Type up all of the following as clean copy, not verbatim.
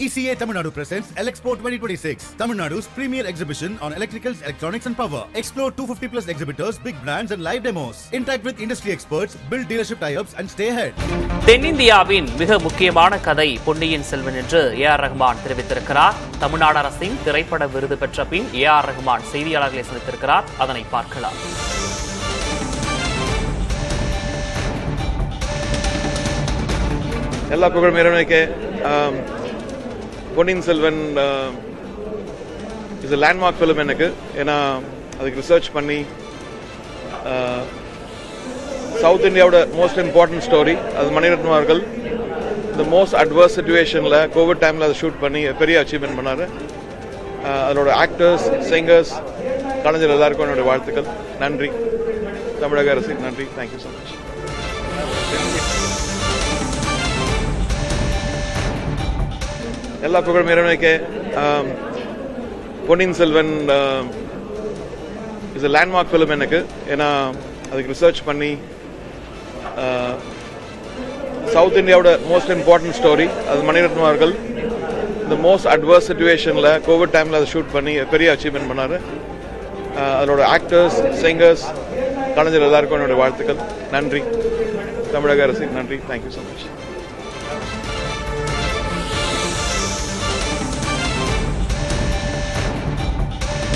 ECA Tamil Nadu presents Elexpo 2026, Tamil Nadu's premier exhibition on electricals, electronics and power. Explore 250 plus exhibitors, big brands and live demos. Interact with industry experts, build dealership tie-ups and stay ahead. தென்னிந்தியாவின் மிக முக்கியமான கதை பொன்னியின் செல்வன் என்று A.R. Rahman தெரிவித்திருக்கிறார். தமிழ்நாடு அரசின் திரைப்பட விருது பெற்ற பின் A.R. ரஹ்மான் செய்தியாளர்களை சந்தித்திருக்கிறார். அதனை பார்க்கலாம். எல்லா புகழும் இறைவனுக்கே. Ponniyin Selvan is a landmark film எனக்கு. ஏன்னா அதுக்கு ரிசர்ச் பண்ணி சவுத் இந்தியாவோட மோஸ்ட் இம்பார்ட்டன்ட் ஸ்டோரி அது மணிரத்னம் அவர்கள் இந்த மோஸ்ட் அட்வர்ஸ் சுச்சுவேஷனில் கோவிட் டைமில் அதை ஷூட் பண்ணி பெரிய அச்சீவ்மெண்ட் பண்ணார். அதனோட ஆக்டர்ஸ், சிங்கர்ஸ், கலைஞர் எல்லாருக்கும் என்னுடைய வாழ்த்துக்கள். நன்றி தமிழக அரசுக்கு நன்றி. Thank you so much. எல்லா புகழும் இறைவனுக்கே. Ponniyin Selvan is a landmark film எனக்கு. ஏன்னா அதுக்கு ரிசர்ச் பண்ணி சவுத் இந்தியாவோட மோஸ்ட் இம்பார்ட்டன்ட் ஸ்டோரி அது மணிரத்னம் அவர்கள் இந்த மோஸ்ட் அட்வர்ஸ் சுச்சுவேஷனில் கோவிட் டைமில் அதை ஷூட் பண்ணி பெரிய அச்சீவ்மெண்ட் பண்ணார். அதனோட ஆக்டர்ஸ், சிங்கர்ஸ், கலைஞர் எல்லாருக்கும் என்னுடைய வாழ்த்துக்கள். நன்றி தமிழக அரசுக்கு நன்றி. Thank you so much.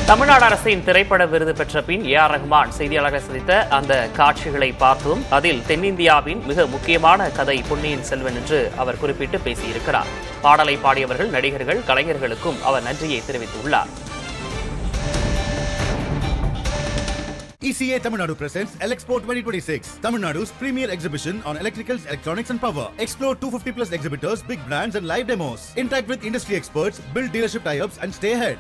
தமிழ்நாடு அரசின் திரைப்பட விருது பெற்ற பின் A.R. ரஹ்மான் செய்தியாளர்கள் சந்தித்த அந்த காட்சிகளை பார்த்தோம். அதில் தென்னிந்தியாவின் மிக முக்கியமான கதை பொன்னியின் செல்வன் என்று அவர் குறிப்பிட்டு பேசியிருக்கிறார். பாடலை பாடியவர்கள், நடிகர்கள், கலைஞர்களுக்கும் அவர் நன்றியை தெரிவித்துள்ளார். ECA Tamil Nadu presents Elexpo 2026, Tamil Nadu's premier exhibition on electricals, electronics and power. Explore 250 plus exhibitors, big brands and live demos. Interact with industry experts, build dealership tie-ups and stay ahead.